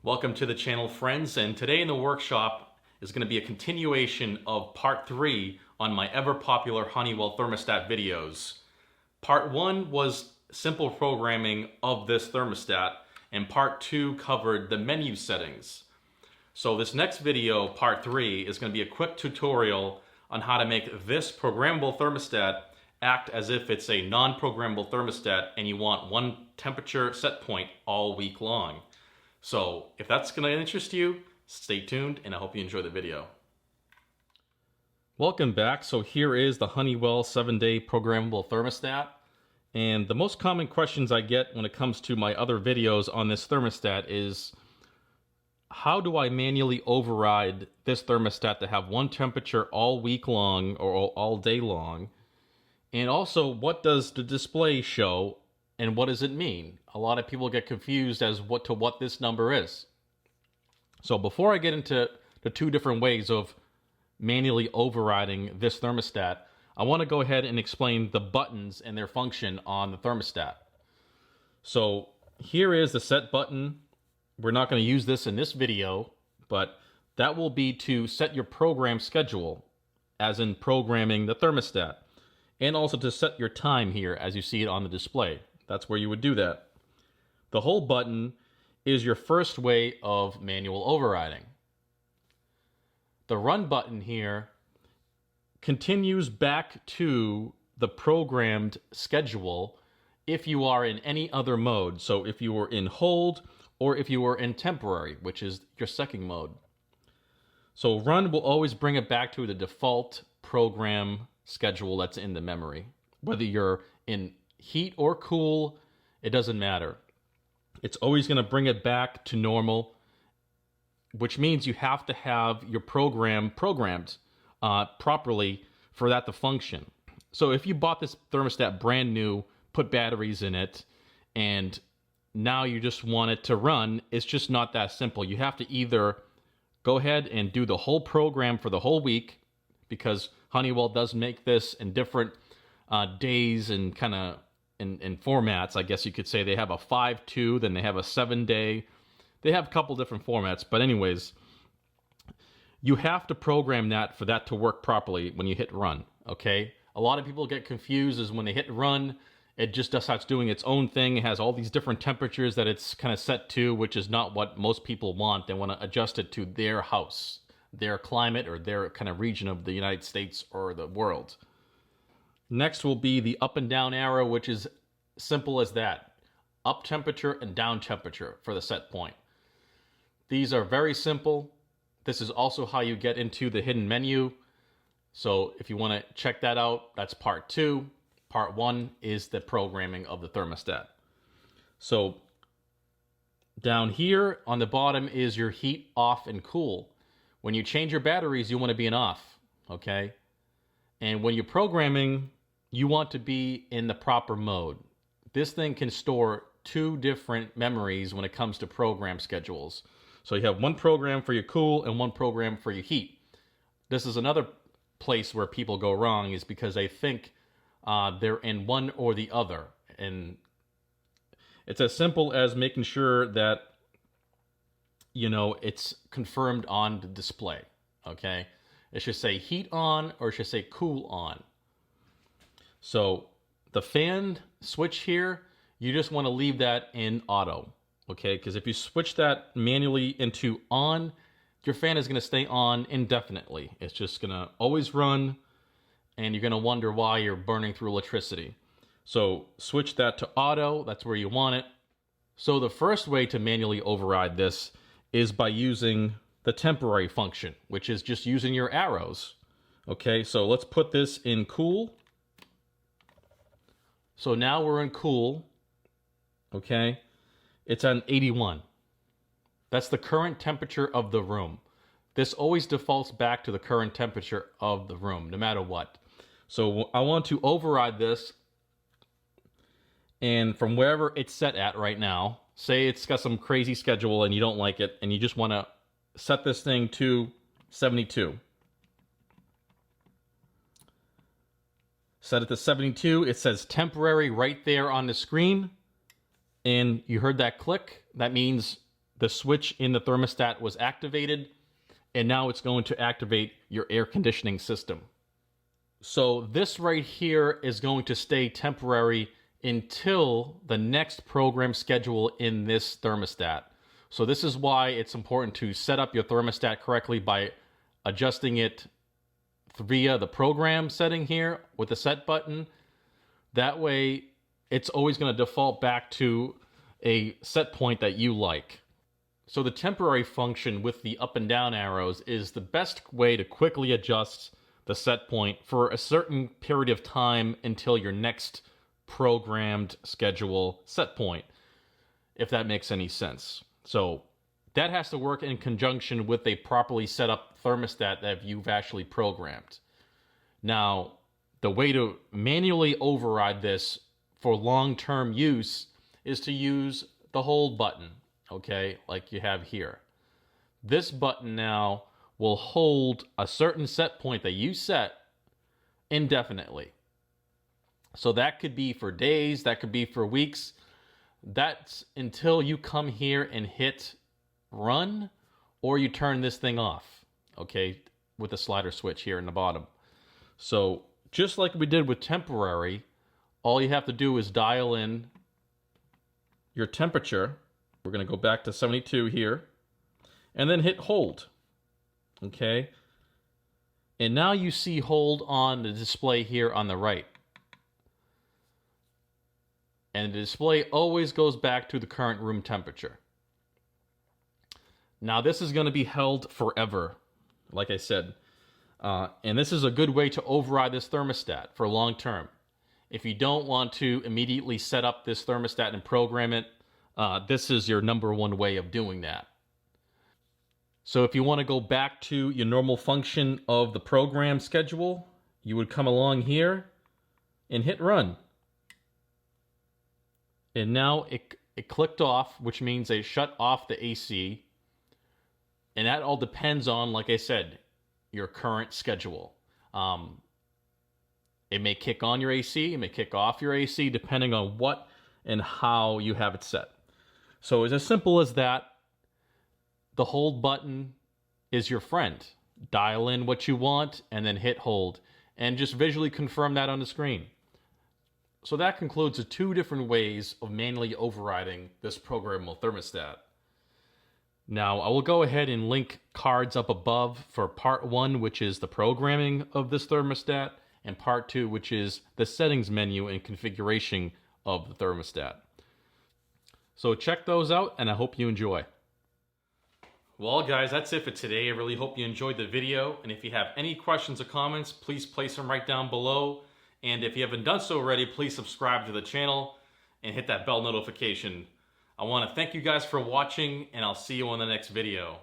Welcome to the channel, friends, and today in the workshop is going to be a continuation of part 3 on my ever popular Honeywell thermostat videos. Part 1 was simple programming of this thermostat, and part 2 covered the menu settings. So this next video, part 3, is going to be a quick tutorial on how to make this programmable thermostat act as if it's a non-programmable thermostat and you want one temperature set point all week long. So if that's going to interest you, stay tuned and I hope you enjoy the video. Welcome back. So here is the Honeywell 7-day programmable thermostat. And the most common questions I get when it comes to my other videos on this thermostat is, how do I manually override this thermostat to have one temperature all week long or all day long? And also, what does the display show? And what does it mean? A lot of people get confused as to what this number is. So before I get into the two different ways of manually overriding this thermostat, I want to go ahead and explain the buttons and their function on the thermostat. So here is the set button. We're not going to use this in this video, but that will be to set your program schedule, as in programming the thermostat, and also to set your time here as you see it on the display. That's where you would do that. The whole button is your first way of manual overriding. The run button here continues back to the programmed schedule if you are in any other mode. So if you were in hold or if you were in temporary, which is your second mode. So run will always bring it back to the default program schedule that's in the memory. Whether you're in heat or cool, it doesn't matter. It's always going to bring it back to normal, which means you have to have your program programmed properly for that to function. So if you bought this thermostat brand new, put batteries in it, and now you just want it to run, it's just not that simple. You have to either go ahead and do the whole program for the whole week, because Honeywell does make this in different days and kind of in formats, I guess you could say. They have a 5-2, then they have a 7-day. They have a couple different formats, but anyways, you have to program that for that to work properly when you hit run, okay? A lot of people get confused as when they hit run, it just starts doing its own thing. It has all these different temperatures that it's kind of set to, which is not what most people want. They want to adjust it to their house, their climate, or their kind of region of the United States or the world. Next will be the up and down arrow, which is simple as that. Up temperature and down temperature for the set point. These are very simple. This is also how you get into the hidden menu. So if you want to check that out, that's part 2. Part 1 is the programming of the thermostat. So down here on the bottom is your heat, off, and cool. When you change your batteries, you want to be in off, okay? And when you're programming, you want to be in the proper mode. This thing can store 2 different memories when it comes to program schedules. So you have one program for your cool and one program for your heat. This is another place where people go wrong, is because they think they're in one or the other. And it's as simple as making sure that, you know, it's confirmed on the display, okay? It should say heat on or it should say cool on. So the fan switch here, you just want to leave that in auto, okay? Because if you switch that manually into on, your fan is going to stay on indefinitely. It's just going to always run, and you're going to wonder why you're burning through electricity. So switch that to auto. That's where you want it. So the first way to manually override this is by using the temporary function, which is just using your arrows. Okay, so let's put this in cool. So now we're in cool, okay? It's on 81. That's the current temperature of the room. This always defaults back to the current temperature of the room, no matter what. So I want to override this, and from wherever it's set at right now, say it's got some crazy schedule and you don't like it, and you just want to set this thing to 72. Set it to 72. It says temporary right there on the screen. And you heard that click. That means the switch in the thermostat was activated, and now it's going to activate your air conditioning system. So this right here is going to stay temporary until the next program schedule in this thermostat. So this is why it's important to set up your thermostat correctly by adjusting it via the program setting here with the set button. That way it's always going to default back to a set point that you like. So the temporary function with the up and down arrows is the best way to quickly adjust the set point for a certain period of time until your next programmed schedule set point, if that makes any sense. So that has to work in conjunction with a properly set up thermostat that you've actually programmed. Now, the way to manually override this for long-term use is to use the hold button, okay, like you have here. This button now will hold a certain set point that you set indefinitely. So that could be for days, that could be for weeks. That's until you come here and hit run, or you turn this thing off, okay, with the slider switch here in the bottom. So just like we did with temporary, all you have to do is dial in your temperature. We're going to go back to 72 here, and then hit hold, okay? And now you see hold on the display here on the right. And the display always goes back to the current room temperature. Now this is going to be held forever, like I said. And this is a good way to override this thermostat for long term. If you don't want to immediately set up this thermostat and program it, this is your number one way of doing that. So if you want to go back to your normal function of the program schedule, you would come along here and hit run. And now it clicked off, which means they shut off the AC. And that all depends on, like I said, your current schedule. It may kick on your AC, it may kick off your AC, depending on what and how you have it set. So it's as simple as that. The hold button is your friend. Dial in what you want and then hit hold. And just visually confirm that on the screen. So that concludes the two different ways of manually overriding this programmable thermostat. Now, I will go ahead and link cards up above for part 1, which is the programming of this thermostat, and part 2, which is the settings menu and configuration of the thermostat. So check those out, and I hope you enjoy. Well, guys, that's it for today. I really hope you enjoyed the video, and if you have any questions or comments, please place them right down below. And if you haven't done so already, please subscribe to the channel and hit that bell notification. I want to thank you guys for watching, and I'll see you on the next video.